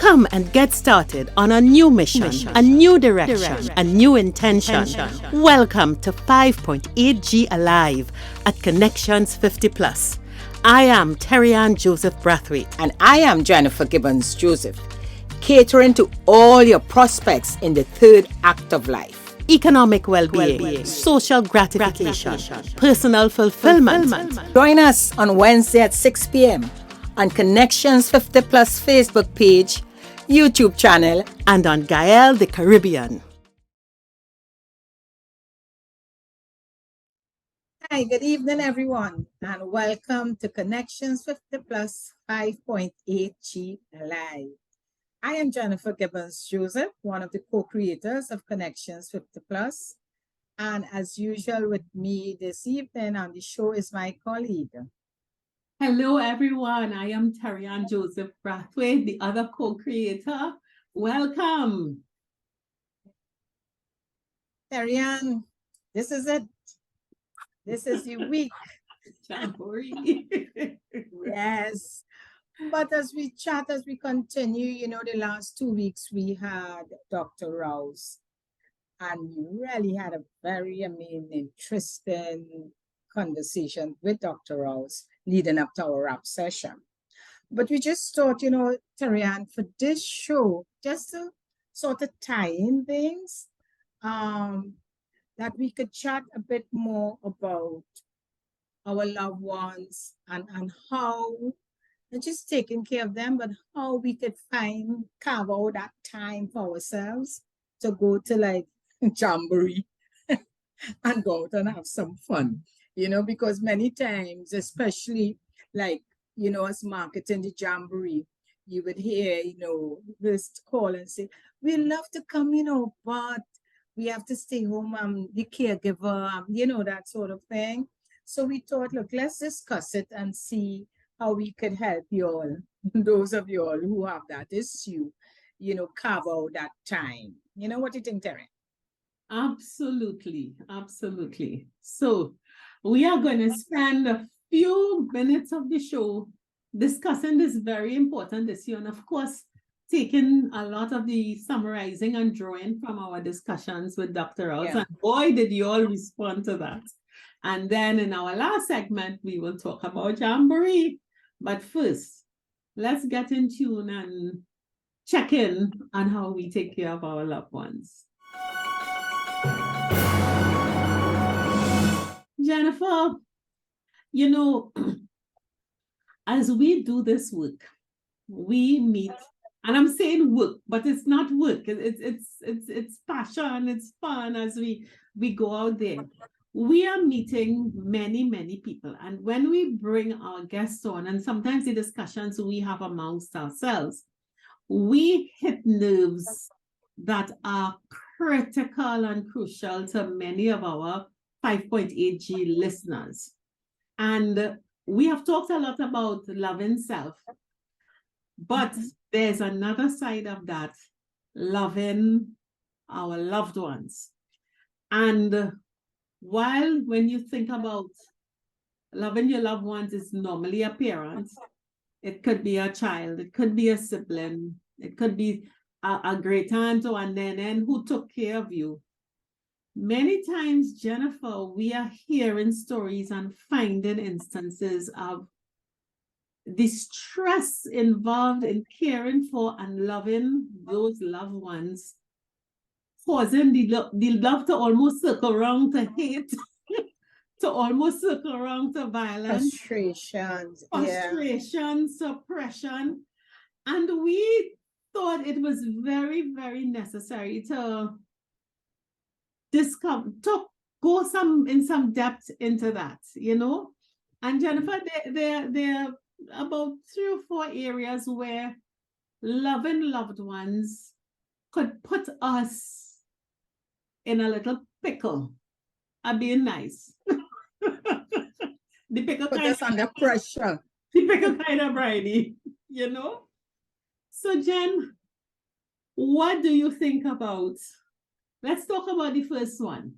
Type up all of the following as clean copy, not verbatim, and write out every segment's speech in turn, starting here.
Come and get started on a new mission, a new direction, a new intention. Welcome to 5.8G Alive at Connections 50 Plus. I am Terry-Ann Joseph Brathwaite. And I am Jennifer Gibbons Joseph, catering to all your prospects in the third act of life. Economic well-being, social gratification, personal fulfillment. Join us on Wednesday at 6 p.m. on Connections 50 Plus Facebook page, YouTube channel, and on Gael the Caribbean. Hi, good evening, everyone, and welcome to Connections 50 Plus 5.8G Alive. I am Jennifer Gibbons Joseph, one of the co-creators of Connections 50 Plus. And as usual with me this evening on the show is my colleague. Hello, everyone. I am Terry-Ann Joseph Brathwaite, the other co-creator. Welcome. Terry-Ann, this is it. This is the week. Jamboree. Yes. But as we chat, as we continue, the last 2 weeks we had Dr. Rouse, and we really had a very, interesting conversation with Dr. Rouse leading up to our wrap session. But we just thought, Terry-Ann, for this show, just to sort of tie in things, that we could chat a bit more about our loved ones and how, not just taking care of them, but how we could carve out that time for ourselves to go to like Jamboree and go out and have some fun, because many times, especially like, as marketing the Jamboree, you would hear, this call and say, we love to come, but we have to stay home, the caregiver, that sort of thing. So we thought, look, let's discuss it and see how we could help you all, those of you all who have that issue, carve out that time. What do you think, Terry? Absolutely. Absolutely. So we are going to spend a few minutes of the show discussing this very important issue. And of course, taking a lot of the summarizing and drawing from our discussions with Dr. Rouse. Yeah. And boy, did you all respond to that. And then in our last segment, we will talk about Jamboree. But first, let's get in tune and check in on how we take care of our loved ones. Jennifer, as we do this work, we meet, and I'm saying work, but it's not work. It's passion, it's fun as we go out there. We are meeting many, many people. And when we bring our guests on, and sometimes the discussions we have amongst ourselves, we hit nerves that are critical and crucial to many of our 5.8G listeners. And we have talked a lot about loving self, but there's another side of that, loving our loved ones. And while when you think about loving your loved ones is normally a parent, it could be a child, it could be a sibling, it could be a great aunt or a nene who took care of you. Many times, Jennifer, we are hearing stories and finding instances of the stress involved in caring for and loving those loved ones, causing the love to almost circle around to hate, to almost circle around to violence, frustration, suppression. And we thought it was very, very necessary to go in some depth into that, And Jennifer, there are about 3 or 4 areas where loving loved ones could put us in a little pickle. I'm being nice. The pickle Put kind us under pressure. The pickle kind of briny, So Jen, what do you think about? Let's talk about the first one.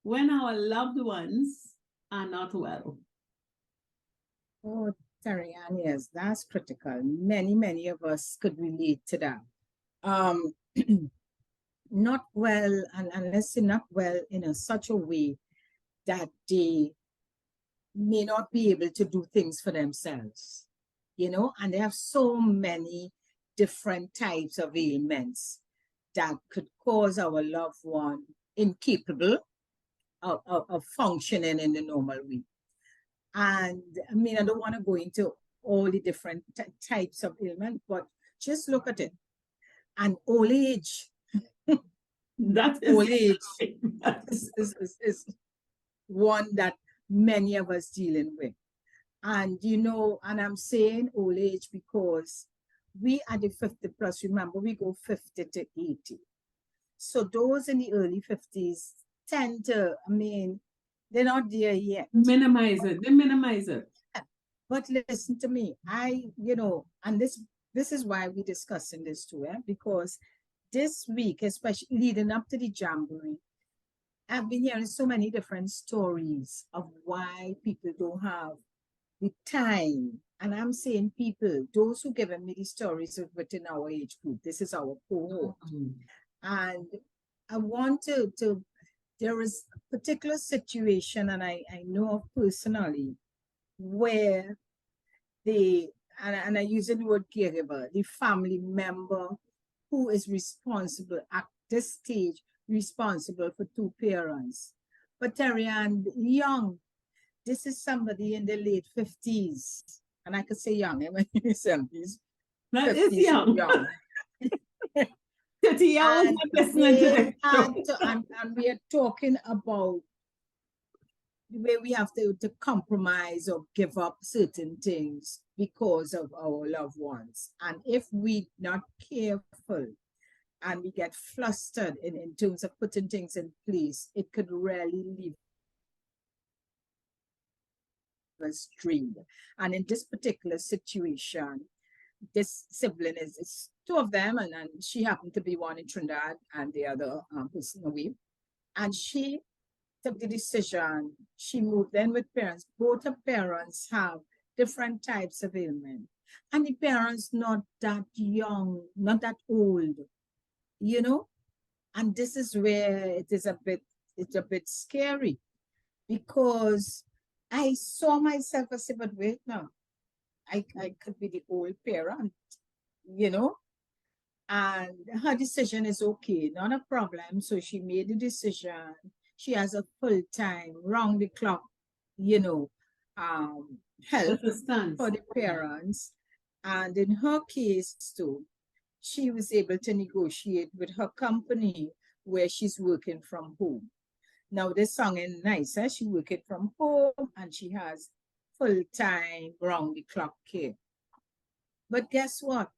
When our loved ones are not well. Oh, Terry-Ann, yes, that's critical. Many of us could relate to that. Um, not well, and let's say not well in such a way that they may not be able to do things for themselves, and they have so many different types of ailments that could cause our loved one incapable of functioning in the normal way. And I mean, I don't want to go into all the different types of ailment, but just look at it. And old age, That old is age is one that many of us dealing with. And and I'm saying old age because we are the 50 plus, remember, we go 50 to 80. So those in the early 50s tend to, I mean, they're not there yet. minimize it. They minimize it. But listen to me, and this is why we're discussing this too, because this week, especially leading up to the Jamboree, I've been hearing so many different stories of why people don't have the time. And I'm saying people, those who given me the stories of within our age group, this is our cohort. And I want to there is a particular situation, and I know of personally, where and I use the word caregiver, the family member who is responsible at this stage, responsible for two parents. But Terry-Ann, young, this is somebody in the late 50s, and I could say young, in the 70s. That is young. 30 years old listening to this show. And we are talking about the way we have to compromise or give up certain things because of our loved ones. And if we're not careful and we get flustered in terms of putting things in place, it could really leave us drained. And in this particular situation, this sibling is two of them, and she happened to be one in Trinidad and the other person away. And she took the decision, she moved in with parents. Both her parents have different types of ailment. And the parents not that young, not that old, And this is where it's a bit scary, because I saw myself as, but wait now, I could be the old parent, and her decision is okay, not a problem. So she made the decision. She has a full-time, round the clock, help for the parents. And in her case too, she was able to negotiate with her company where she's working from home. Now this song is nice, she's working from home and she has full-time, round-the-clock care. But guess what?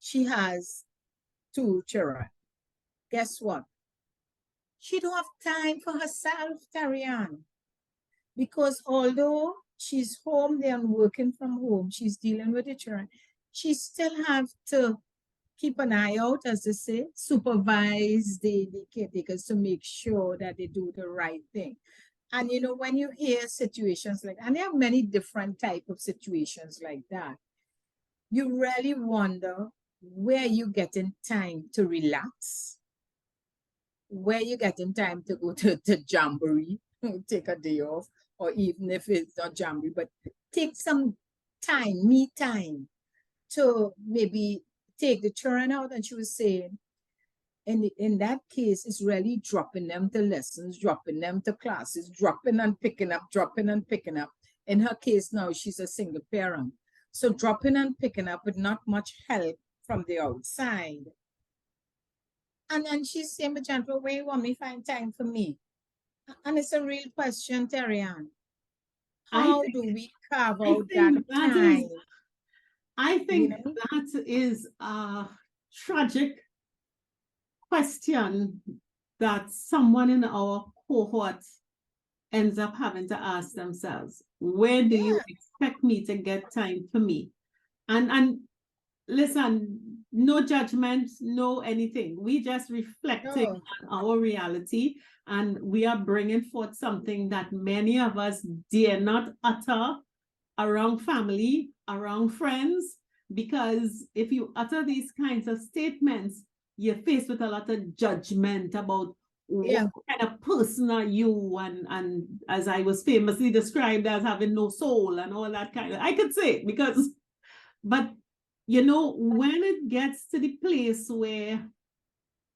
She has two children. Guess what? She don't have time for herself, Terry-Ann. Because although she's home there and working from home, she's dealing with the children, she still have to keep an eye out, as they say, supervise the caretakers to make sure that they do the right thing. And when you hear situations like, and there are many different type of situations like that, you really wonder where you getting time to relax, where you getting time to go to Jamboree, take a day off, or even if it's not Jamboree, but take some time, me time, to maybe take the children out. And she was saying, in that case, it's really dropping them to lessons, dropping them to classes, dropping and picking up, dropping and picking up. In her case now, she's a single parent. So dropping and picking up with not much help from the outside. And then she's saying, but Jennifer, where you want me to find time for me? And it's a real question, Terry-Ann. How do we carve out that time? I think that is a tragic question that someone in our cohort ends up having to ask themselves. Where do you expect me to get time for me? And listen, no judgment, no anything. We just reflecting on our reality, and we are bringing forth something that many of us dare not utter around family, around friends, because if you utter these kinds of statements, you're faced with a lot of judgment about what kind of person are you, and as I was famously described as having no soul and all that kind of, I could say it because, but you know, when it gets to the place where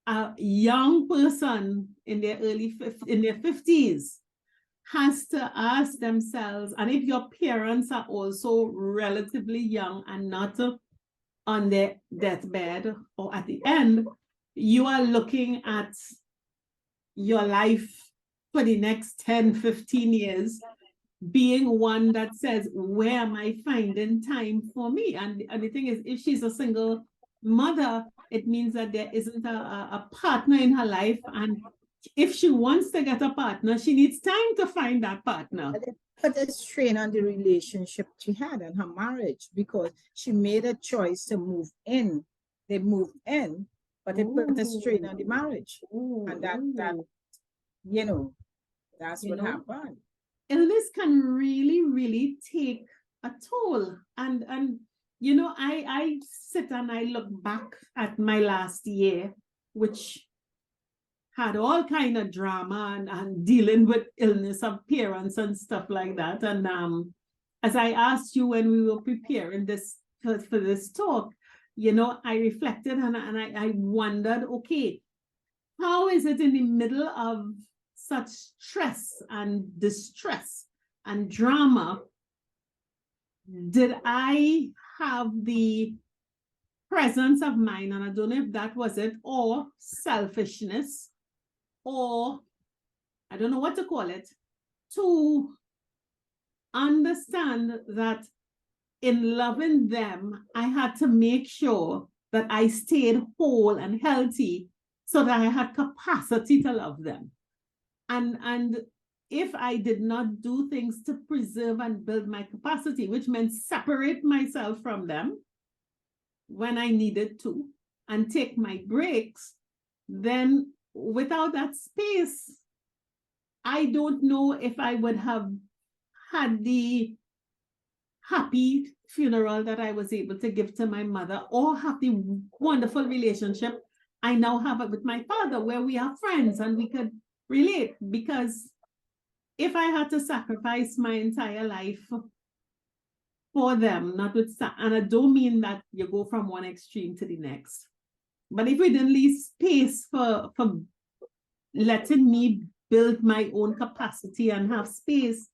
a young person in their in their 50s has to ask themselves, and if your parents are also relatively young and not on their deathbed or at the end, you are looking at your life for the next 10, 15 years being one that says, where am I finding time for me? And the thing is, if she's a single mother, it means that there isn't a partner in her life. And if she wants to get a partner, she needs time to find that partner. But it's strain on the relationship she had and her marriage, because she made a choice to move in. They moved in, but it put a strain on the marriage. And that you know, that's what happened. Illness can really, really take a toll. And you know, I sit and I look back at my last year, which had all kind of drama and dealing with illness of parents and stuff like that. And as I asked you when we were preparing this for this talk, you know, I reflected and I wondered, okay, how is it in the middle of such stress and distress and drama, did I have the presence of mind, and I don't know if that was it, or selfishness, or I don't know what to call it, to understand that in loving them, I had to make sure that I stayed whole and healthy so that I had capacity to love them. And if I did not do things to preserve and build my capacity, which meant separate myself from them when I needed to and take my breaks, then without that space, I don't know if I would have had the happy funeral that I was able to give to my mother, or have the wonderful relationship I now have with my father, where we are friends and we could relate. Because if I had to sacrifice my entire life for them, and I don't mean that you go from one extreme to the next, but if we didn't leave space for letting me build my own capacity and have space,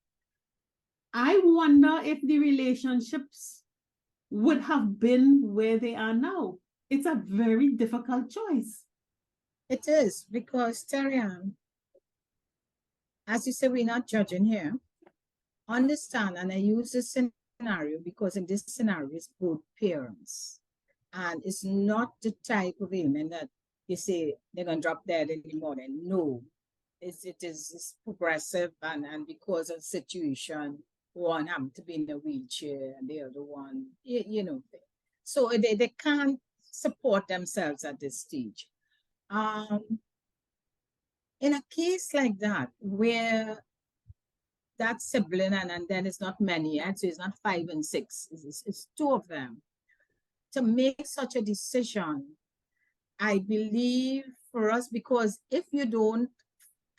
I wonder if the relationships would have been where they are now. It's a very difficult choice. It is, because Terry-Ann, as you say, we're not judging here. Understand, and I use this scenario because in this scenario, it's both parents. And it's not the type of ailment that you say they're going to drop dead in the morning. No, it's progressive, and because of situation, one happened to be in a wheelchair and the other one, you know. So they can't support themselves at this stage. In a case like that, where that sibling, and then it's not many yet, so it's not 5 and 6, it's 2 of them, to make such a decision, I believe for us, because if you don't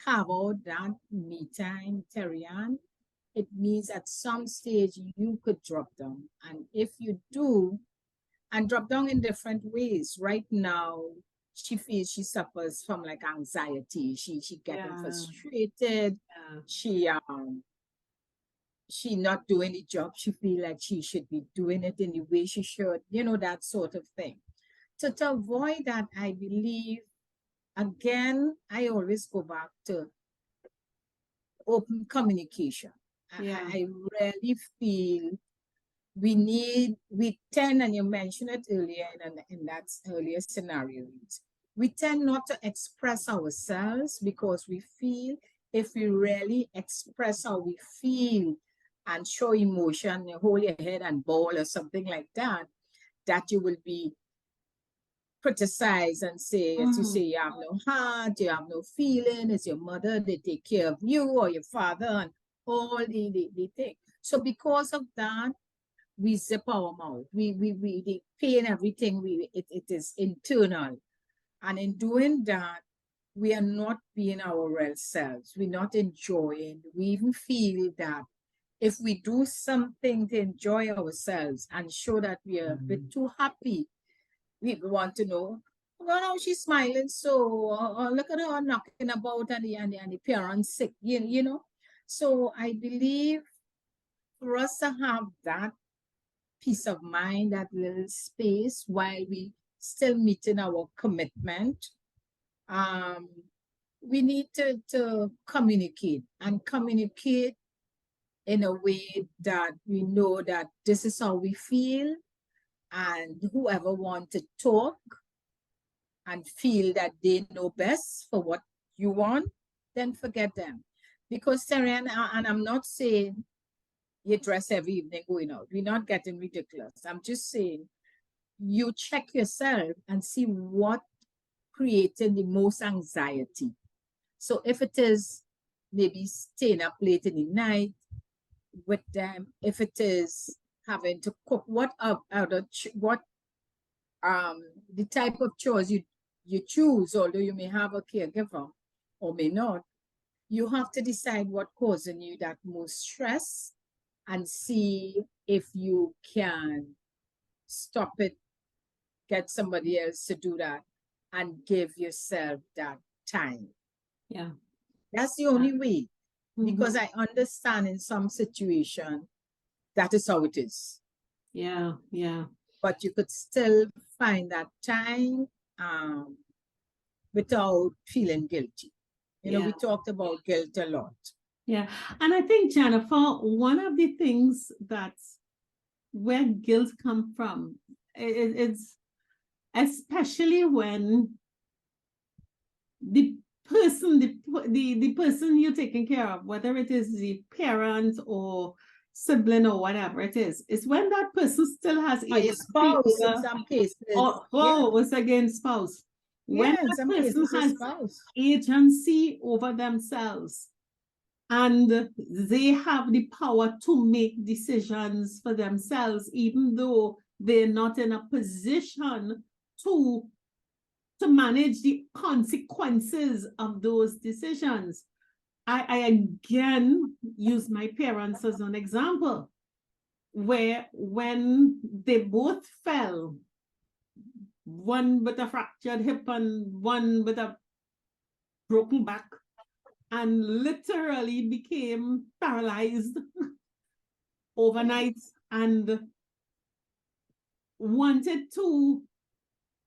have all that me time, Terry-Ann, it means at some stage you could drop down. And if you do, and drop down in different ways. Right now, she feels she suffers from like anxiety. She getting frustrated. She not doing the job she feel like she should be doing it in the way she should, you know, that sort of thing. So to avoid that, I believe, again, I always go back to open communication. I really feel we tend, and you mentioned it earlier in that earlier scenario, we tend not to express ourselves because we feel if we really express how we feel and show emotion, you hold your head and bawl or something like that, that you will be criticized and say, as you say, you have no heart, you have no feeling, it's your mother, they take care of you, or your father, and all the thing. So because of that, we zip our mouth. We the pain, everything, it is internal. And in doing that, we are not being our real selves. We're not enjoying. We even feel that if we do something to enjoy ourselves and show that we are a bit too happy, people want to know, well, how she's smiling, so look at her knocking about and the parents sick, you know. So I believe for us to have that peace of mind, that little space while we still meeting our commitment, um, we need to communicate and communicate in a way that we know that this is how we feel, and whoever wants to talk and feel that they know best for what you want, then forget them. Because Terry, and I'm not saying you dress every evening going out. We're not getting ridiculous. I'm just saying you check yourself and see what creating the most anxiety. So if it is maybe staying up late in the night with them, if it is having to cook, what the type of chores you choose, although you may have a caregiver or may not, you have to decide what causing you that most stress and see if you can stop it, get somebody else to do that, and give yourself that time. Yeah. That's the only way. Mhm. Because I understand in some situation that is how it is. Yeah, yeah. But you could still find that time without feeling guilty. You know, we Yeah. talked about guilt a lot. Yeah. And I think, Jennifer, one of the things that's where guilt come from, it's especially when the person, the person you're taking care of, whether it is the parent or sibling or whatever it is when that person still has Or your agency spouse in over, some cases. it's again spouse. When Yeah, in that some person cases your has spouse. agency over themselves and they have the power to make decisions for themselves, even though they're not in a position to manage the consequences of those decisions. I again use my parents as an example, where when they both fell, one with a fractured hip and one with a broken back, and literally became paralyzed overnight, and wanted to,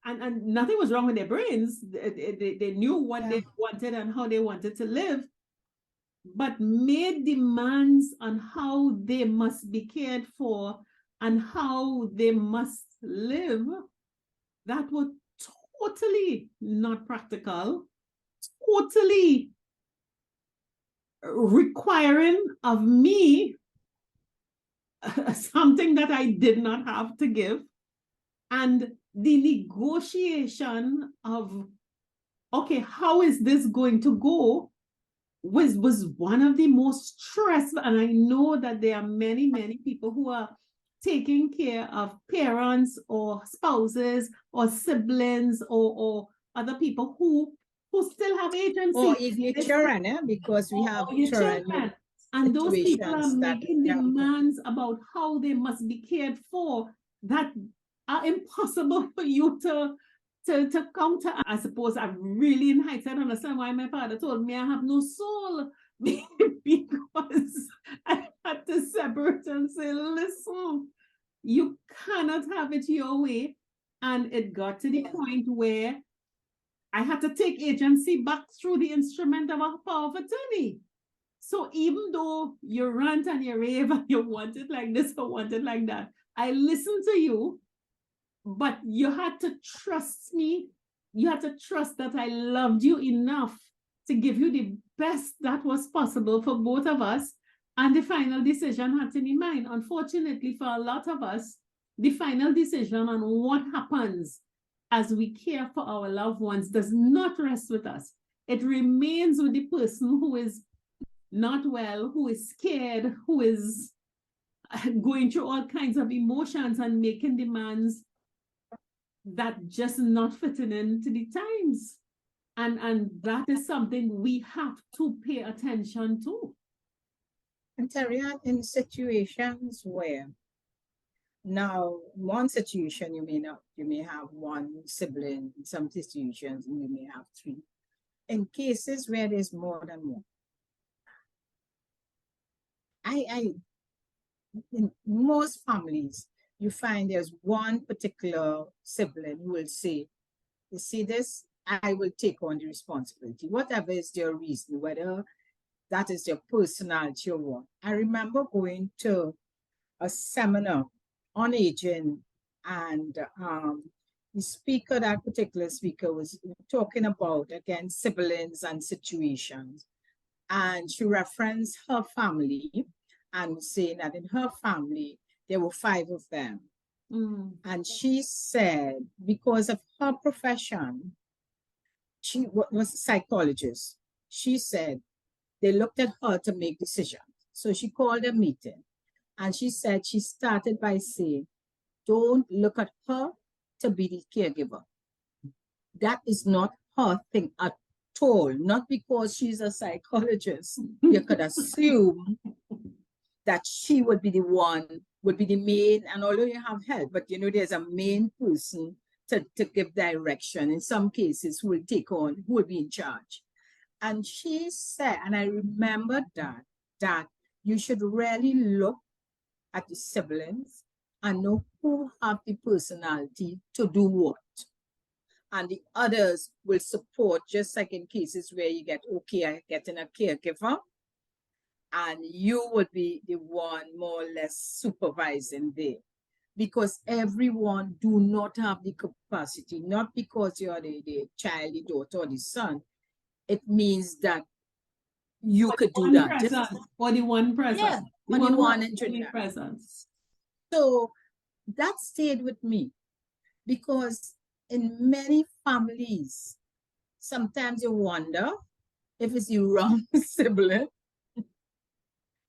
and nothing was wrong with their brains. They knew what they wanted and how they wanted to live, but made demands on how they must be cared for and how they must live that were totally not practical, totally requiring of me something that I did not have to give. And the negotiation of, okay, how is this going to go, was one of the most stressful. And I know that there are many people who are taking care of parents or spouses or siblings or other people who still have agency. Or even your children, because we have children. And those people are situations that making they have- demands about how they must be cared for that are impossible for you to counter. I suppose I really in hindsight understand why my father told me I have no soul, because I had to separate and say, listen, you cannot have it your way. And it got to the point where I had to take agency back through the instrument of a power of attorney. So even though you rant and you rave and you want it like this or want it like that, I listened to you, but you had to trust me. You had to trust that I loved you enough to give you the best that was possible for both of us. And the final decision had to be mine. Unfortunately, for a lot of us, the final decision on what happens as we care for our loved ones does not rest with us. It remains with the person who is not well, who is scared, who is going through all kinds of emotions and making demands that just not fitting into the times. And that is something we have to pay attention to. And Terry-Ann, in situations where now one situation you may have one sibling, in some situations you may have three. In cases where there's more than one, in most families, you find there's one particular sibling who will say, you see this, I will take on the responsibility, whatever is their reason, whether that is their personality or what. I remember going to a seminar on aging, and the speaker, that particular speaker, was talking about, again, siblings and situations. And she referenced her family and was saying that in her family, there were 5 of them. And she said, because of her profession, she was a psychologist. She said they looked at her to make decisions. So she called a meeting, and she said she started by saying, don't look at her to be the caregiver. That is not her thing at all. Not because she's a psychologist. You could assume that she would be the one, would be the main, and although you have help, but there's a main person to give direction, in some cases, who will take on, who will be in charge. And she said, and I remember that you should really look at the siblings and know who have the personality to do what. And the others will support, just like in cases where you get, okay, I get in a caregiver, and you would be the one more or less supervising there. Because everyone do not have the capacity, not because you're the child, the daughter, or the son. It means that you could do that. For the one present. Yeah, the one presence. So that stayed with me, because in many families, sometimes you wonder if it's the wrong sibling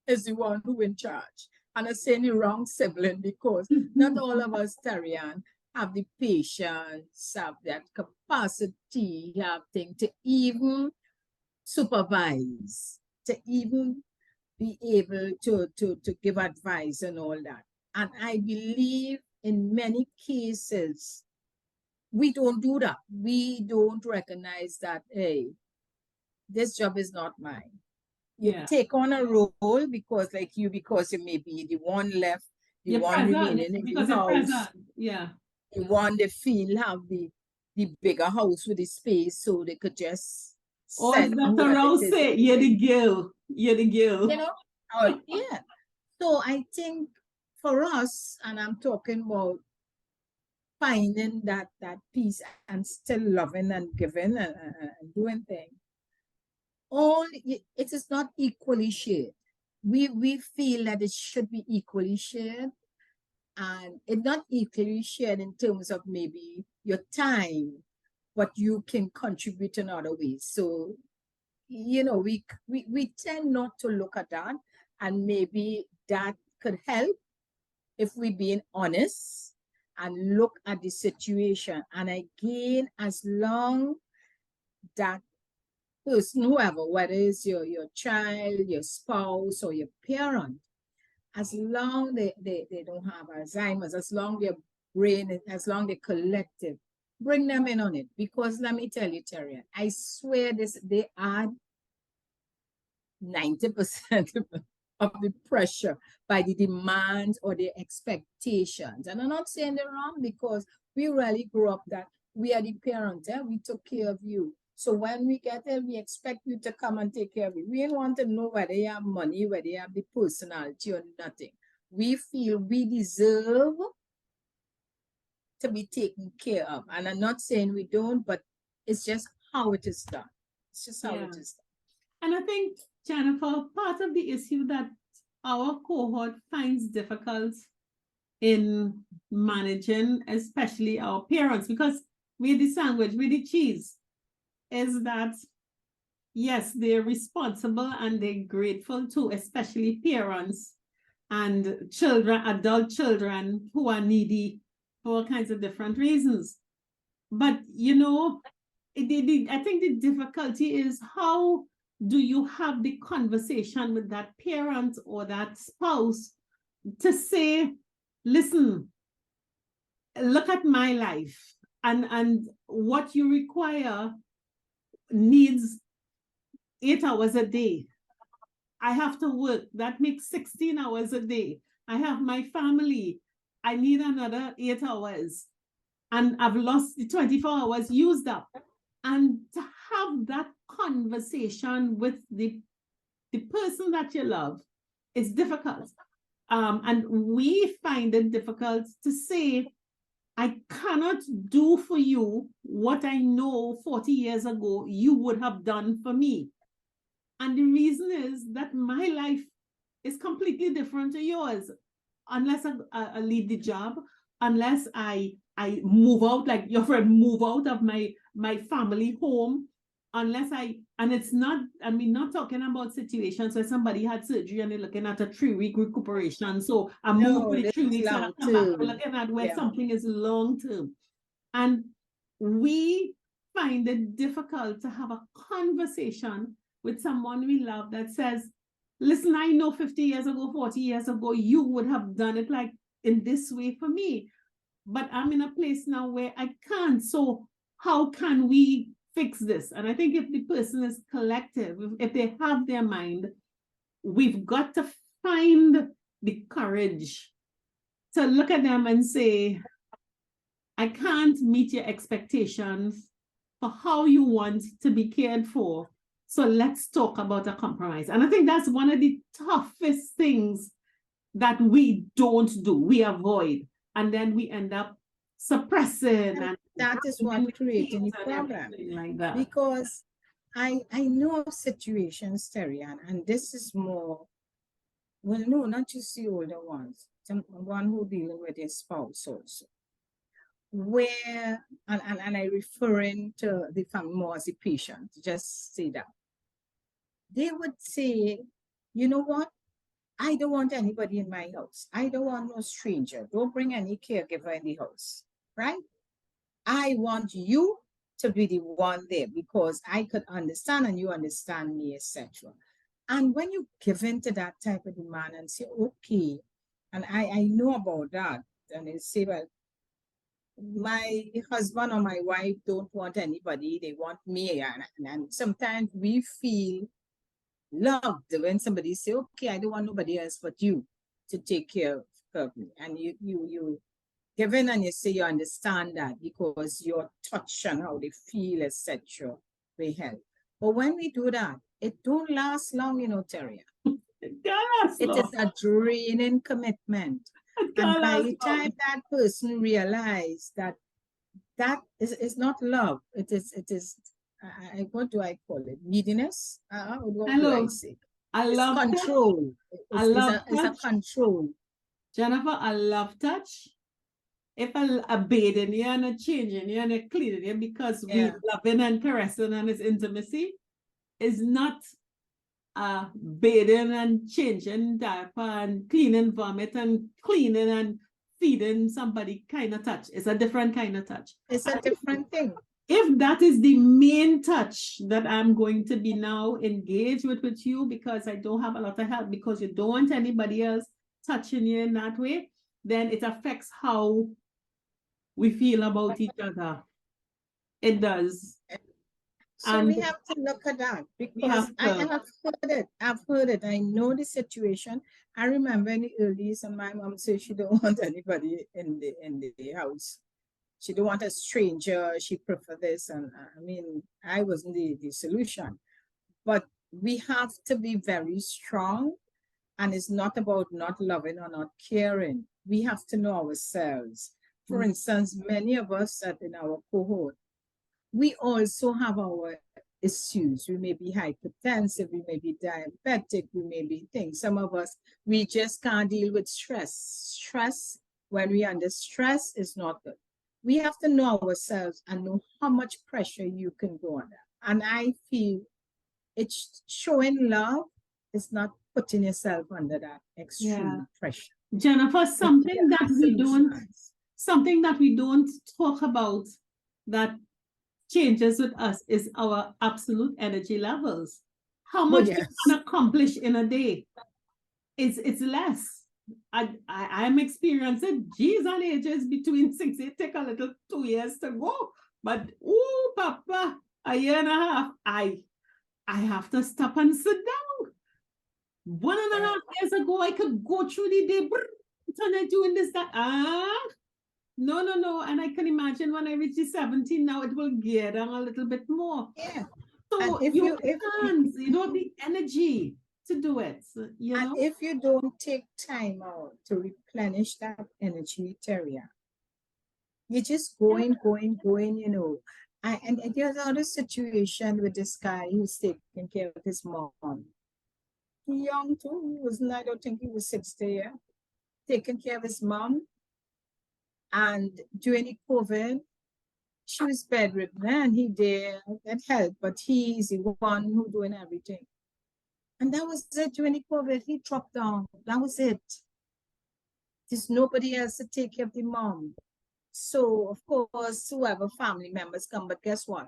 is the one who in charge. And I say the wrong sibling because not all of us, Terry-Ann, have the patience, have that capacity, have things to even supervise, to even be able to give advice and all that. And I believe in many cases, we don't do that. We don't recognize that, hey, this job is not mine. You take on a role because you may be the one left, the one remaining in the house. Yeah. The one they feel have the bigger house with the space, so they could just send Dr. Rose say, you're the girl. You're the girl. Yeah. So I think for us, and I'm talking about finding that peace and still loving and giving and doing things. It is not equally shared. We feel that it should be equally shared, and it's not equally shared in terms of maybe your time, but you can contribute in other ways. So, we tend not to look at that, and maybe that could help if we're being honest and look at the situation. And again, as long that person, whoever, whether it's your child, your spouse, or your parent, as long they don't have Alzheimer's, as long their brain, as long they're collective, bring them in on it. Because let me tell you, Terry, I swear they add 90% of the pressure by the demands or the expectations. And I'm not saying they're wrong, because we really grew up that we are the parent, we took care of you. So when we get there, we expect you to come and take care of it. We don't want to know whether you have money, whether you have the personality or nothing. We feel we deserve to be taken care of. And I'm not saying we don't, but it's just how it is done. It's just how it is done. And I think, Jennifer, part of the issue that our cohort finds difficult in managing, especially our parents, because we're the sandwich, we're the cheese, is that, yes, they're responsible and they're grateful too, especially parents, and children, adult children who are needy for all kinds of different reasons. But, you know, I think the difficulty is, how do you have the conversation with that parent or that spouse to say, listen, look at my life, and what you require needs 8 hours a day. I have to work. That makes 16 hours a day. I have my family. I need another 8 hours. And I've lost the 24 hours used up. And to have that conversation with the person that you love is difficult. And we find it difficult to say, I cannot do for you what I know 40 years ago you would have done for me. And the reason is that my life is completely different to yours. Unless I leave the job, unless I move out, like your friend, move out of my family home, unless and it's not, I mean, not talking about situations where somebody had surgery and they're looking at a 3-week recuperation. So I move for the 3 weeks and I come back. We're looking at where something is long term. And we find it difficult to have a conversation with someone we love that says, listen, I know 50 years ago, 40 years ago, you would have done it like in this way for me. But I'm in a place now where I can't. So how can we fix this? And I think if the person is collective, if they have their mind, we've got to find the courage to look at them and say, I can't meet your expectations for how you want to be cared for. So let's talk about a compromise. And I think that's one of the toughest things that we don't do. We avoid. And then we end up suppressing. And that is what creating the problem. Like that. Because I know of situations, Terry, and this is more, well, no, not just the older ones, one who dealing with their spouse also, where, and I referring to the family more as a patient, just say that. They would say, you know what? I don't want anybody in my house. I don't want no stranger. Don't bring any caregiver in the house, right? I want you to be the one there because I could understand and you understand me, etc. And when you give in to that type of demand and say, okay, and I know about that, and they say, well, my husband or my wife don't want anybody, they want me. And sometimes we feel loved when somebody say, okay, I don't want nobody else but you to take care of me. And you give in and you say you understand that because your touch and how they feel, etc. will help. But when we do that, it don't last long, you know, Terry. It is a draining commitment. And by the time that person realizes that is not love, it is what do I call it? Neediness? What do I say? I love control. It's a control. Jennifer, I love touch. If I bathing you and a changing you and a cleaning you because we loving and caressing and it's intimacy, is not bathing and changing diaper and cleaning vomit and cleaning and feeding somebody kind of touch. It's a different kind of touch. It's a different thing. If that is the main touch that I'm going to be now engaged with you because I don't have a lot of help, because you don't want anybody else touching you in that way, then it affects how we feel about each other. It does. So and we have to look at that because I have heard it. I've heard it. I know the situation. I remember in the early days, and my mom said she don't want anybody in the house. She don't want a stranger. She prefer this. And I mean, I wasn't the solution. But we have to be very strong. And it's not about not loving or not caring. We have to know ourselves. For instance, many of us that in our cohort, we also have our issues. We may be hypertensive, we may be diabetic, we may be things. Some of us, we just can't deal with stress. Stress, when we are under stress, is not good. We have to know ourselves and know how much pressure you can go under. And I feel it's showing love is not putting yourself under that extreme pressure. Jennifer, something that we don't talk about that changes with us is our absolute energy levels. How much we can accomplish in a day? It's less. I'm experiencing G's and H's between 6. It take a little 2 years to go. But oh, Papa, a year and a half, I have to stop and sit down. 1.5 years ago, I could go through the day, and I doing this, that. No. And I can imagine when I reach the 17 now, it will gear down a little bit more. Yeah. So you don't have the energy to do it. You know? And if you don't take time out to replenish that energy, Terria, you're just going, you know. And there's another situation with this guy who's taking care of his mom. Young too, I don't think he was 60, yeah. Taking care of his mom. And during the COVID, she was bedridden and he did get help, but he's the one who doing everything. And that was it. During the COVID, he dropped down. That was it. There's nobody else to take care of the mom. So, of course, whoever family members come, but guess what?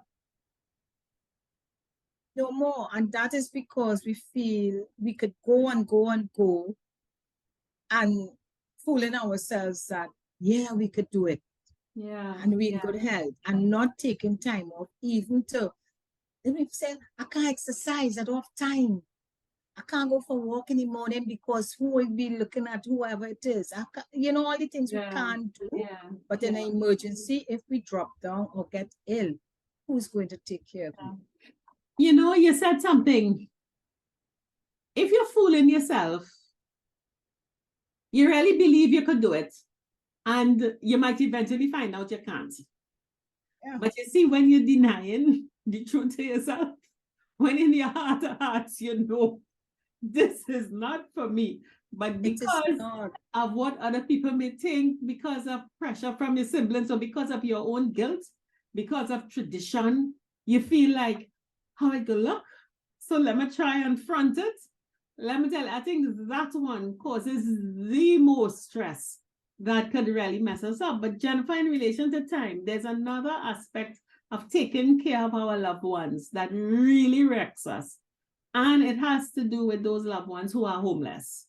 No more. And that is because we feel we could go and fooling ourselves that, yeah, we could do it. Yeah. And we're in good health and not taking time off even to, let me say, I can't exercise, I don't have time. I can't go for a walk in the morning because who will be looking at whoever it is? All the things we can't do. Yeah. But in an emergency, if we drop down or get ill, who's going to take care of you? You said something. If you're fooling yourself, you really believe you could do it. And you might eventually find out you can't. Yeah. But you see, when you're denying the truth to yourself, when in your heart of hearts, this is not for me. But because of what other people may think, because of pressure from your siblings, or because of your own guilt, because of tradition, you feel like, how I go look? So let me try and front it. Let me tell you, I think that one causes the most stress that could really mess us up. But Jennifer, in relation to time, there's another aspect of taking care of our loved ones that really wrecks us. And it has to do with those loved ones who are homeless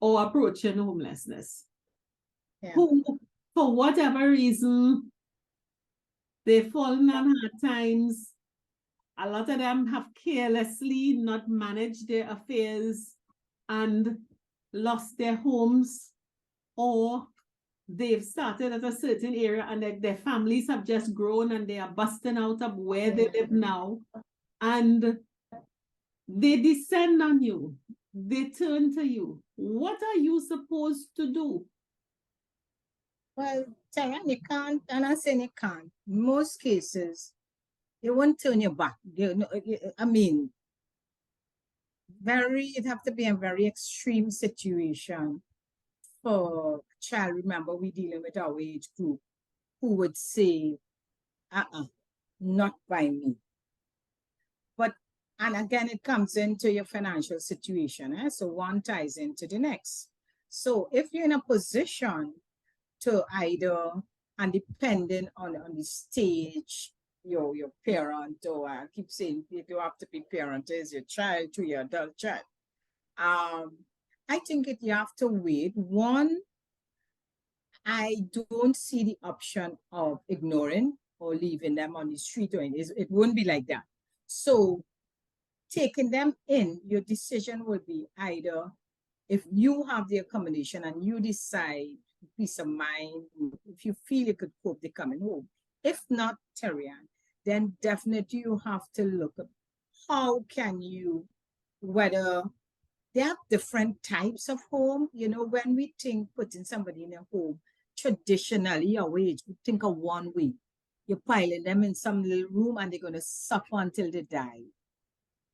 or approaching homelessness. Yeah. Who, for whatever reason, they've fallen on hard times. A lot of them have carelessly not managed their affairs and lost their homes, or they've started at a certain area and their families have just grown and they are busting out of where they live now. And they descend on you. They turn to you. What are you supposed to do? Well, Tara, you can't, and I'm saying you can't. In most cases, you won't turn your back. It have to be a very extreme situation for a child. Remember, we're dealing with our age group who would say, not by me. And again, it comes into your financial situation. So one ties into the next. So if you're in a position to either, and depending on the stage, your parent, or I keep saying you do have to be parent, is your child to your adult child. I think you have to wait. One, I don't see the option of ignoring or leaving them on the street, or it won't be like that. So taking them in, your decision will be either, if you have the accommodation and you decide, peace of mind, if you feel you could cope, they're coming home. If not, Terrian, then definitely you have to look at how can you, whether they have different types of home. When we think putting somebody in a home, traditionally, our age, we think of one way. You're piling them in some little room and they're going to suffer until they die.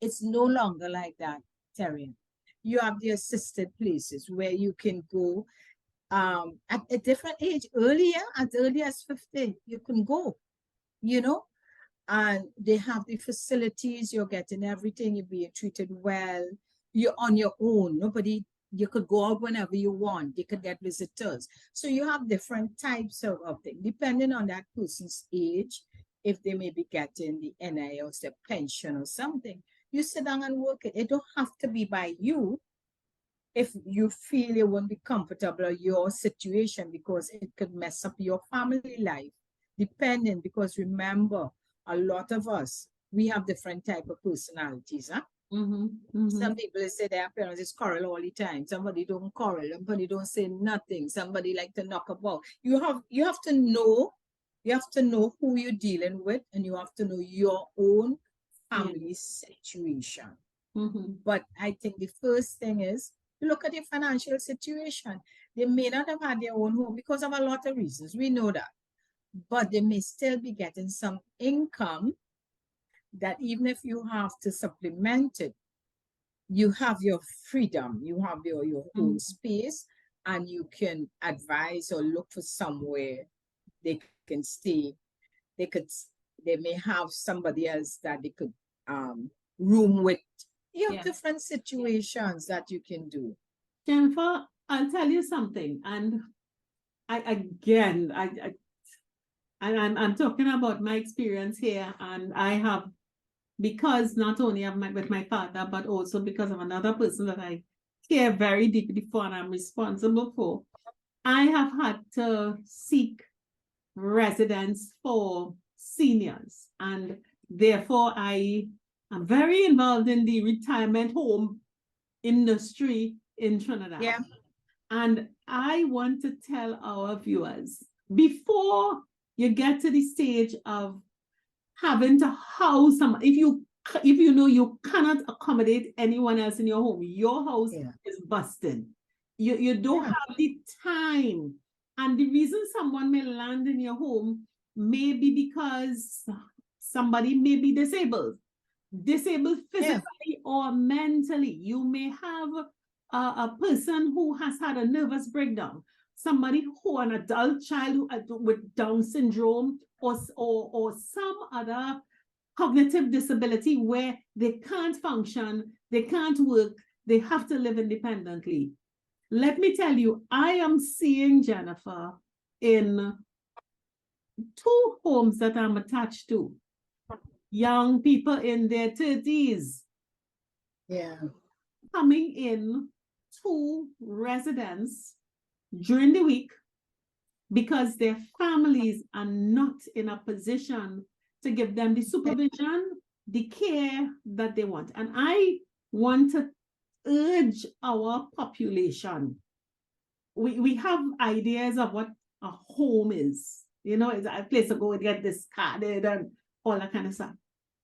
It's no longer like that, Terry. You have the assisted places where you can go at a different age, as early as 50, you can go, and they have the facilities, you're getting everything, you're being treated well. you're on your own. Nobody, you could go out whenever you want. You could get visitors. So you have different types of things, depending on that person's age, if they may be getting the NI or the pension or something. You sit down and work it. It don't have to be by you if you feel it won't be comfortable or your situation, because it could mess up your family life, depending, because remember, a lot of us, we have different type of personalities, huh? Some people say their parents is quarrel all the time. Somebody don't quarrel. Somebody don't say nothing. Somebody like to knock about. You have to know. You have to know who you're dealing with, and you have to know your own family situation. But I think the first thing is look at your financial situation. They may not have had their own home because of a lot of reasons. We know that. But they may still be getting some income that even if you have to supplement it, you have your freedom, you have your own space, and you can advise or look for somewhere they can stay. They may have somebody else that they could room with. You have different situations that you can do. Jennifer, I'll tell you something, and I'm talking about my experience here, and I have, because not only of with my father, but also because of another person that I care very deeply for and I'm responsible for, I have had to seek residence for seniors, and therefore I am very involved in the retirement home industry in Trinidad. Yeah. And I want to tell our viewers, before you get to the stage of having to house someone, if you know you cannot accommodate anyone else in your home, your house is busted. You don't have the time. And the reason someone may land in your home may be because somebody may be disabled physically or mentally. You may have a person who has had a nervous breakdown, somebody who, an adult child with Down syndrome, or some other cognitive disability where they can't function, they can't work, they have to live independently. Let me tell you, I am seeing, Jennifer, in 2 homes that I'm attached to, young people in their 30s coming in to residence during the week because their families are not in a position to give them the supervision, the care that they want. And I want to urge our population. We have ideas of what a home is. You know, it's a place to go and get discarded and all that kind of stuff.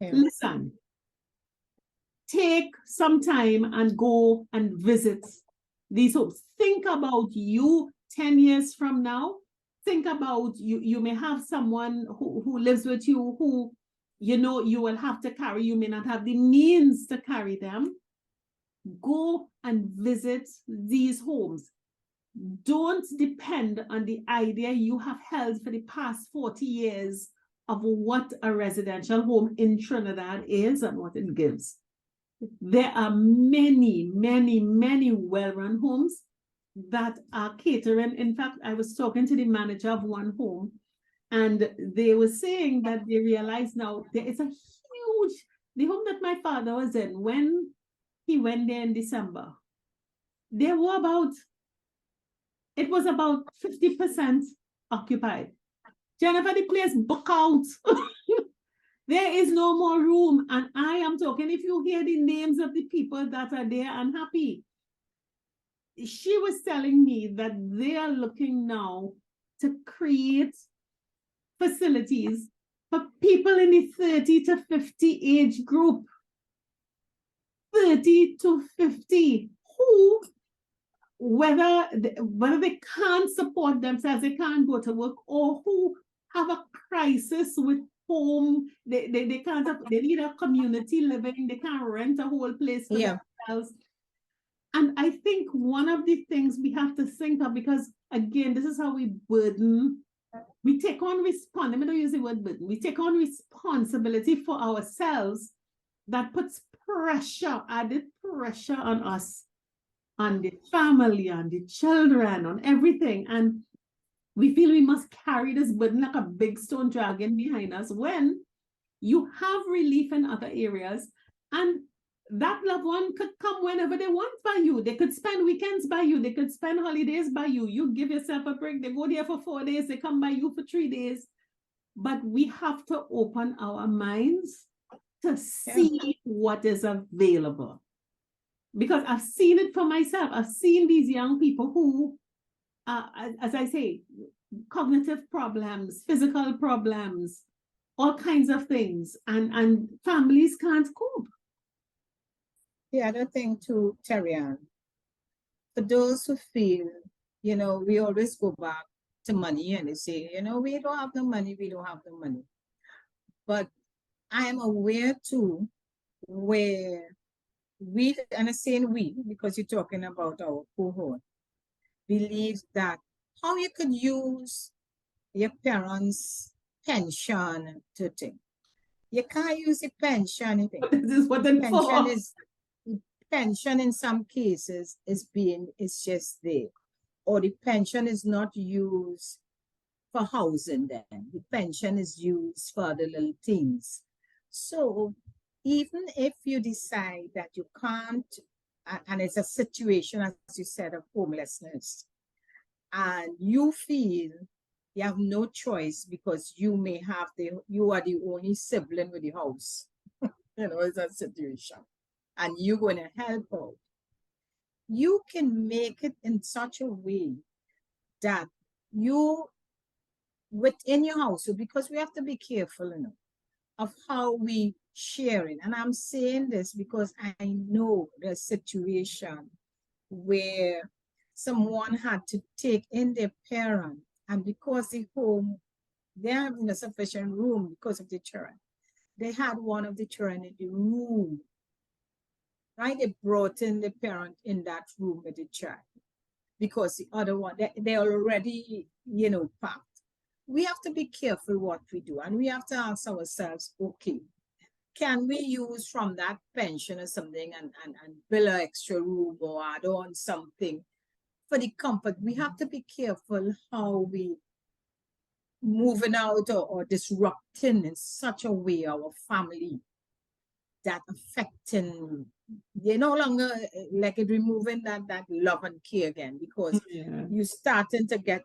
Listen, take some time and go and visit these homes. Think about you 10 years from now. Think about you may have someone who lives with you who, you know, you will have to carry. You may not have the means to carry them. Go and visit these homes. Don't depend on the idea you have held for the past 40 years of what a residential home in Trinidad is and what it gives. There are many, many, many well-run homes that are catering. In fact, I was talking to the manager of one home, and they were saying that they realize now there is a huge, the home that my father was in, when he went there in December, there were it was about 50% occupied. Jennifer, the place book out. There is no more room. And I am talking, if you hear the names of the people that are there unhappy, she was telling me that they are looking now to create facilities for people in the 30 to 50 age group. 30 to 50, who, whether they can't support themselves, they can't go to work, or who have a crisis with home, they can't, they need a community living, they can't rent a whole place for themselves. And I think one of the things we have to think of, because again, this is how we take on responsibility. Let me not use the word burden. We take on responsibility for ourselves that puts pressure, added pressure on us, on the family, on the children, on everything. And we feel we must carry this burden like a big stone dragging behind us, when you have relief in other areas, and that loved one could come whenever they want by you. They could spend weekends by you. They could spend holidays by you. You give yourself a break. They go there for 4 days. They come by you for 3 days. But we have to open our minds to see what is available. Because I've seen it for myself. I've seen these young people who, as I say, cognitive problems, physical problems, all kinds of things, and families can't cope. The other thing too, Terrian, for those who feel, we always go back to money and they say, we don't have the money, we don't have the money. But I am aware too, where we, and I'm saying we, because you're talking about our cohort, believe that how you could use your parents' pension to think. You can't use the pension. This is what it's for. Pension in some cases is just there, or the pension is not used for housing. Then the pension is used for other little things. So even if you decide that you can't, and it's a situation, as you said, of homelessness, and you feel you have no choice because you are the only sibling with the house, it's a situation, and you're going to help out, you can make it in such a way that you, within your household, because we have to be careful, of how we sharing. And I'm saying this because I know the situation where someone had to take in their parent, and because the home, they have a sufficient room because of the children, they had one of the children in the room, right? They brought in the parent in that room with the child because the other one, they're already, packed. We have to be careful what we do, and we have to ask ourselves, okay, can we use from that pension or something and build an extra room or add on something for the comfort? We have to be careful how we moving out or disrupting in such a way our family that affecting, they're no longer like it removing that love and care again, because you're starting to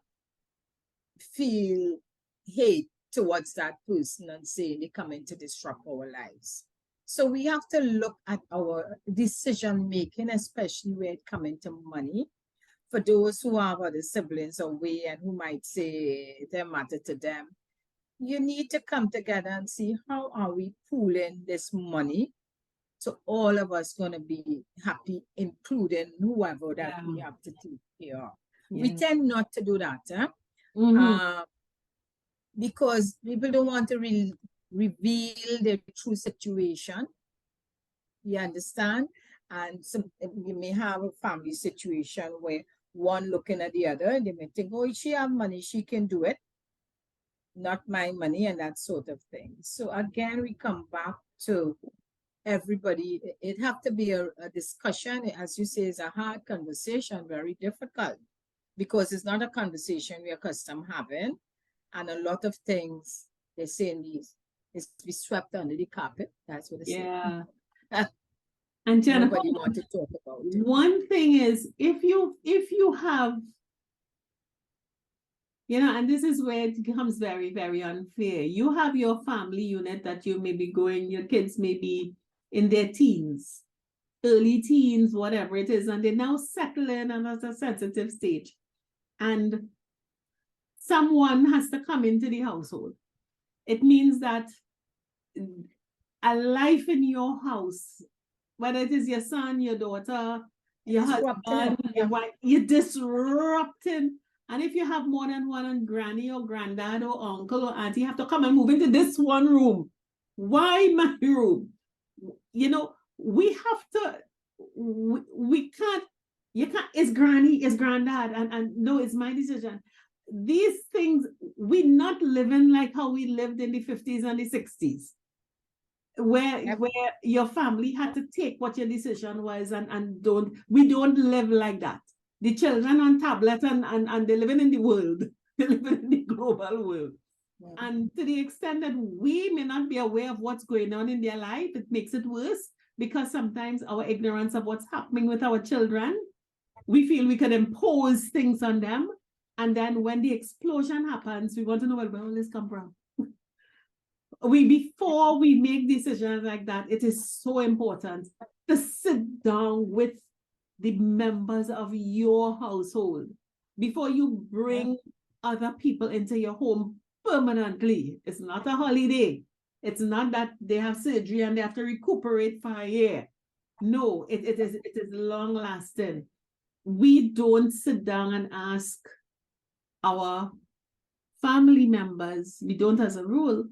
feel hate towards that person and saying they coming to disrupt our lives. So we have to look at our decision making, especially when it comes to money. For those who have other siblings away and who might say they matter to them, you need to come together and see how are we pooling this money so all of us going to be happy, including whoever that we have to take care of. We tend not to do that, because people don't want to reveal their true situation. You understand? And you may have a family situation where one looking at the other, and they may think, oh, she have money, she can do it. Not my money, and that sort of thing. So again, we come back to everybody. It have to be a discussion. As you say, it's a hard conversation, very difficult, because it's not a conversation we're accustomed having. And a lot of things they say in these is to be swept under the carpet. That's what they say. Yeah. And Jennifer, nobody want to talk about it. One thing is, if you have, and this is where it becomes very, very unfair. You have your family unit that you may be going, your kids may be in their teens, early teens, whatever it is, and they now settle in and at a sensitive stage. And someone has to come into the household. It means that a life in your house, whether it is your son, your daughter, your husband, your wife, you're disrupting. And if you have more than one, and granny or granddad or uncle or auntie, you have to come and move into this one room. Why my room? We have to, we can't, you can't, it's granny, it's granddad, and no, it's my decision. These things, we're not living like how we lived in the 50s and the 60s. where your family had to take what your decision was, and we don't live like that. The children on tablet and they're living in the world. They're living in the global world. Yeah. And to the extent that we may not be aware of what's going on in their life, it makes it worse, because sometimes our ignorance of what's happening with our children, we feel we can impose things on them. And then when the explosion happens, we want to know where all this come from. Before we make decisions like that, it is so important to sit down with the members of your household before you bring other people into your home permanently. It's not a holiday. It's not that they have surgery and they have to recuperate for a year. No, it is long lasting. We don't sit down and ask our family members, we don't as a rule,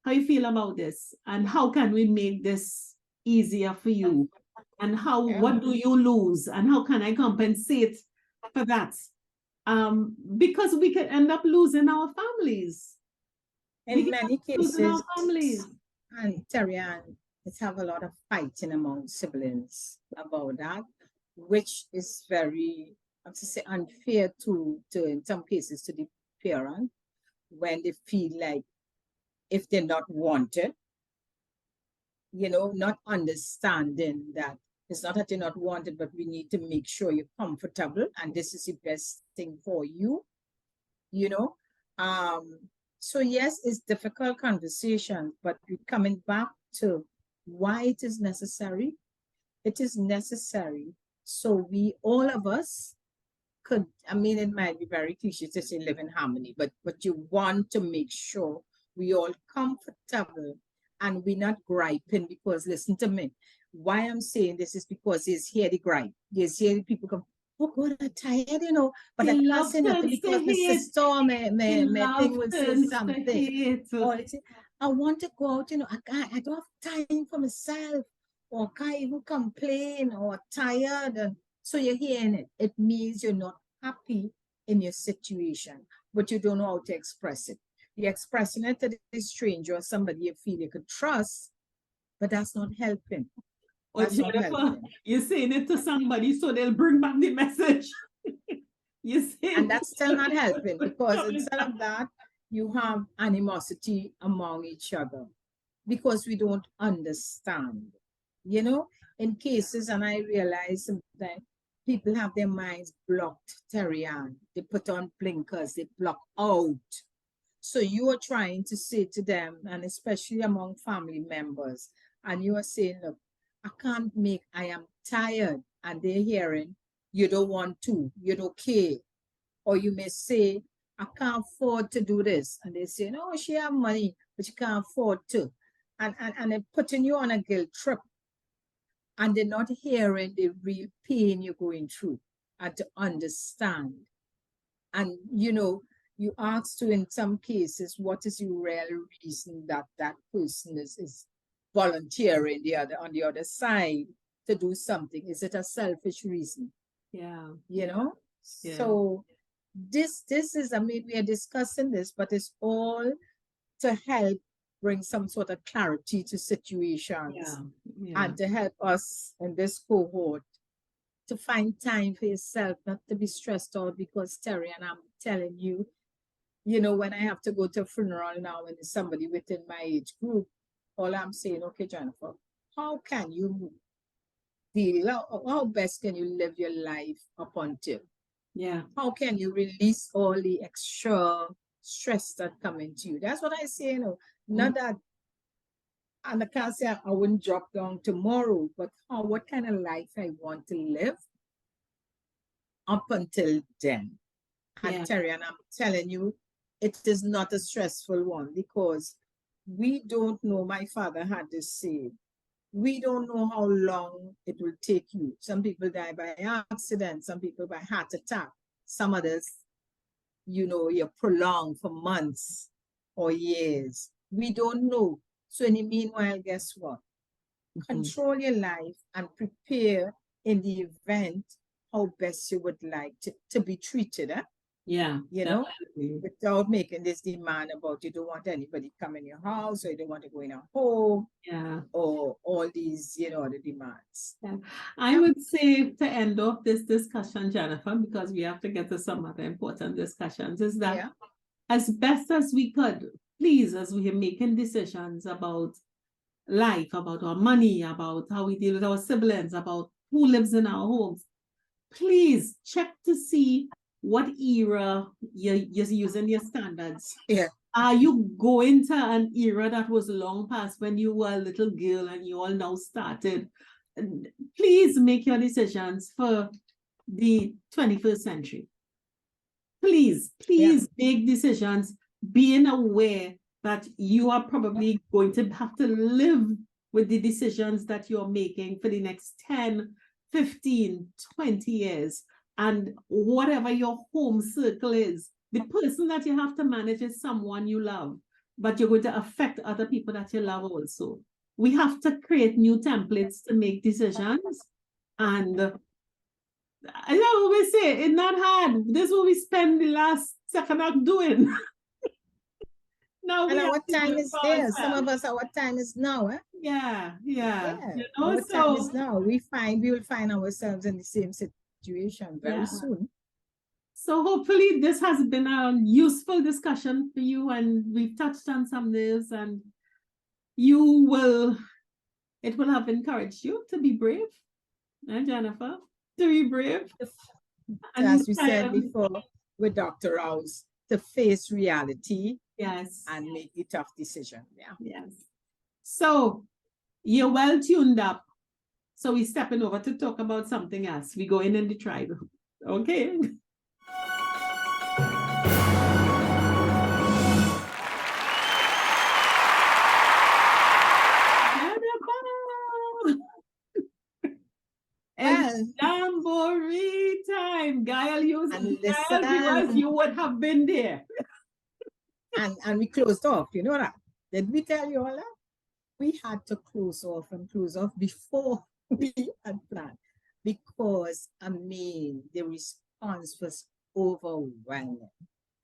how you feel about this, and how can we make this easier for you, and what do you lose, and how can I compensate for that? Because we can end up losing our families. In many cases, our families. and Terry Ann, let's have a lot of fighting among siblings about that, which is very, I have to say, unfair to in some cases to the parent, when they feel like if they're not wanted, not understanding that it's not that you're not wanted, but we need to make sure you're comfortable and this is the best thing for you, So yes, it's difficult conversation, but we're coming back to why it is necessary. It is necessary so we, all of us, could, it might be very cliche to say live in harmony, but you want to make sure we all comfortable and we're not griping, because listen to me, why I'm saying this is because it's here the gripe. Yes, here people come, oh God, I'm tired, but I can't say nothing because my sister or my thing will say something. Or they say, I want to go out, I don't have time for myself, or can't even complain, or tired. And so you're hearing it. It means you're not happy in your situation, but you don't know how to express it. You're expressing it to the stranger or somebody you feel you could trust, but that's not helping. Or Jennifer, you're saying it to somebody so they'll bring back the message. And that's still not helping, because instead of that, you have animosity among each other because we don't understand. In cases, and I realize sometimes people have their minds blocked, Terry Ann. They put on blinkers, they block out. So you are trying to say to them, and especially among family members, and you are saying, look, I am tired, and they're hearing, you don't want to, you don't care. Or you may say, I can't afford to do this. And they say, no, she have money, but she can't afford to. And they're putting you on a guilt trip. And they're not hearing the real pain you're going through, and to understand. And, you ask to, in some cases, what is the real reason that that person is volunteering on the other side to do something? Is it a selfish reason? Yeah. Yeah. So this is, we are discussing this, but it's all to help bring some sort of clarity to situations, and to help us in this cohort to find time for yourself, not to be stressed out, because Terry, and I'm telling you, when I have to go to a funeral now and there's somebody within my age group, all I'm saying, okay, Jennifer, how can you how best can you live your life up until? Yeah. How can you release all the extra stress that come into you? That's what I say, not that, and I can't say I wouldn't drop down tomorrow, but what kind of life I want to live up until then. And Terry, and I'm telling you, it is not a stressful one, because we don't know. My father had this say, we don't know how long it will take you. Some people die by accident, some people by heart attack, some others, you're prolonged for months or years. We don't know. So in the meanwhile, guess what? Control your life and prepare in the event how best you would like to be treated. Yeah. You know, Definitely. without making this demand about you don't want anybody come in your house or you don't want to go in a home Yeah. or all these, the demands. Yeah. I would say to end off this discussion, Jennifer, because we have to get to some other important discussions, is that Yeah. as best as we could, please, as we are making decisions about life, about our money, about how we deal with our siblings, about who lives in our homes, please check to see what era you're using your standards. Yeah. Are you going to an era that was long past when you were a little girl and you all now started? Please make your decisions for the 21st century. Please make decisions being aware that you are probably going to have to live with the decisions that you're making for the next 10, 15, 20 years. And whatever your home circle is, the person that you have to manage is someone you love, but you're going to affect other people that you love also. We have to create new templates to make decisions. And I always say, it's not hard. This is what we spend the last second act doing. Now And we have our to do time it is for there. Some ourselves. of us, our time is now. Eh? Yeah. Yeah. You know, Our time is so now. We will find ourselves in the same situation very yeah. soon. So hopefully this has been a useful discussion for you, and we've touched on some of this, and it will have encouraged you to be brave, and Jennifer, to be brave. As we said before with Dr. Rouse, to face reality Yes. and make the tough decision. Yeah. Yes. So you're well tuned up. So we're stepping over to talk about something else. We go in the tribe. Okay. And Jamboree time. Gail, viewers, you would have been there. And we closed off, you know that? Did we tell you all that? We had to close off before we had planned because, the response was overwhelming.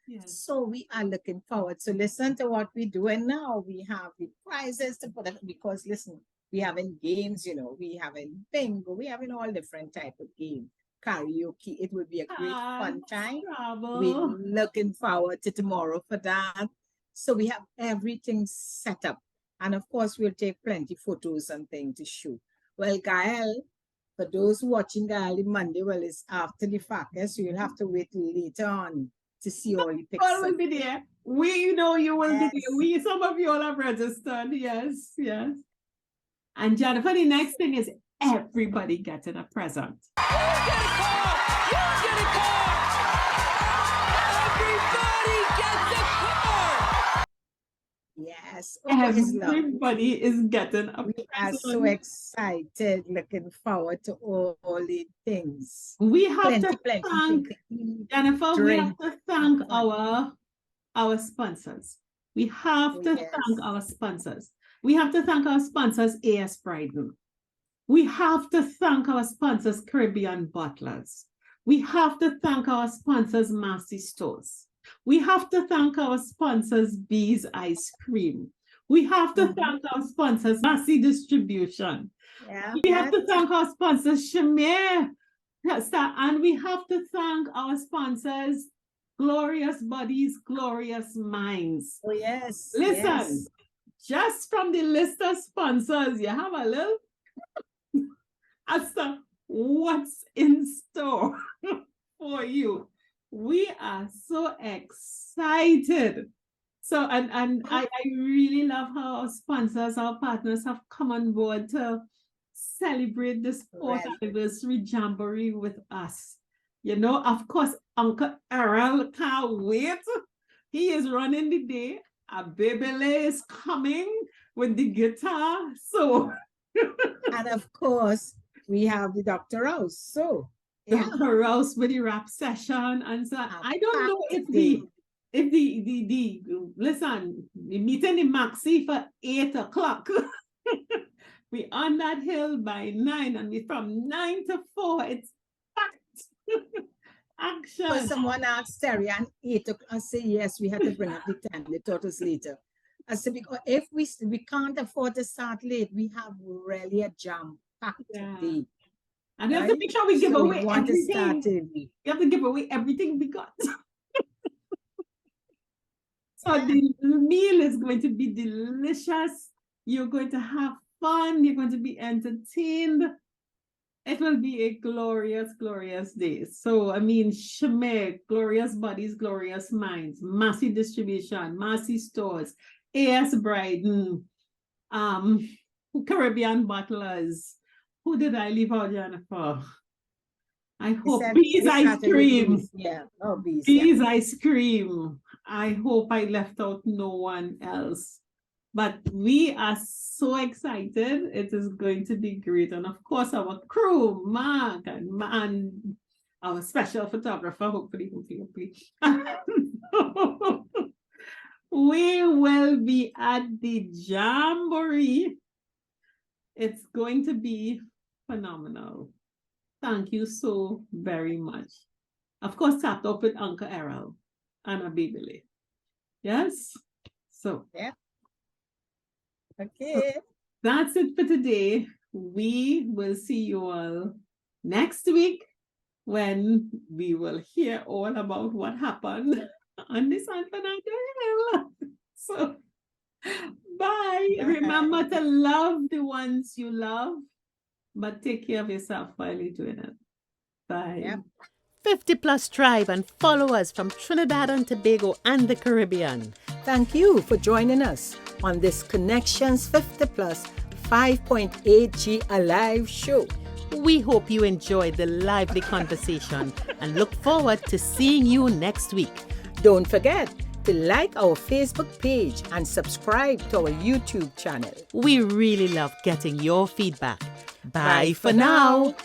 Yes. So we are looking forward. So listen to what we're doing now. We have the prizes to put up because listen, we having games, we having bingo, we having all different type of games. Karaoke, it will be a great fun time. We're looking forward to tomorrow for that. So we have everything set up. And of course, we'll take plenty photos and things to shoot. Well, Gael, for those watching Gael on Monday, well, it's after the fact, so you'll have to wait later on to see all the pictures. All will be there. We know you will be there. Some of you all have registered. Yes. And Jennifer, the next thing is everybody getting a present. You get a car! You get a car! Everybody gets a car! Yes. Everybody is getting a present. We are so excited, looking forward to all the things. We have to thank, Jennifer, we have to thank our sponsors. We have to thank our sponsors. We have to thank our sponsors, A.S. Bryden. We have to thank our sponsors, Caribbean Bottlers. We have to thank our sponsors, Massey Stores. We have to thank our sponsors, Bees Ice Cream. We have to thank our sponsors, Massey Distribution. We have to thank our sponsors, Shamir. And we have to thank our sponsors, Glorious Bodies, Glorious Minds. Oh, yes. Listen, just from the list of sponsors, you have a little as to what's in store for you. We are so excited. So, and I really love how our sponsors, our partners have come on board to celebrate this 4th anniversary Jamboree with us. Of course, Uncle Errol can't wait. He is running the day. Abebele is coming with the guitar. So, and of course, we have the Dr. Rouse. So, Dr. Rouse with the rap session. And so, I don't know if the listen, we meeting in Maxi for 8 o'clock. We on that hill by 9, and we from 9 to 4. It's packed. Action. Because someone asked Terry and 8 o'clock, I say, yes, we had to bring up the time. They taught us later. I said, because if we can't afford to start late, we have really a jam-packed Yeah. day. And we have to Right? make sure we give So away we want to start everything. early. We have to give away everything we got. So Yeah. the meal is going to be delicious. You're going to have fun. You're going to be entertained. It will be a glorious, glorious day. So, I mean, Shemay, glorious bodies, glorious minds, Massy Distribution, Massy Stores, AS Bryden, Caribbean Bottlers. Who did I leave out, Jennifer? I hope Bees They Ice started with Cream. bees. Yeah. Oh, bees. Yeah. Bees Ice Cream. I hope I left out no one else. But we are so excited. It is going to be great. And of course, our crew, Mark and our special photographer, hopefully. We will be at the Jamboree. It's going to be phenomenal. Thank you so very much. Of course, tapped up with Uncle Errol and a baby. Yes? So. Yeah. Okay. That's it for today. We will see you all next week when we will hear all about what happened on the San Fernando Hill. So, bye. Remember to love the ones you love, but take care of yourself while you're doing it. Bye. Yep. 50 Plus Tribe and follow us from Trinidad and Tobago and the Caribbean. Thank you for joining us on this Connections 50 Plus 5.8G Alive show. We hope you enjoyed the lively conversation and look forward to seeing you next week. Don't forget to like our Facebook page and subscribe to our YouTube channel. We really love getting your feedback. Bye for now.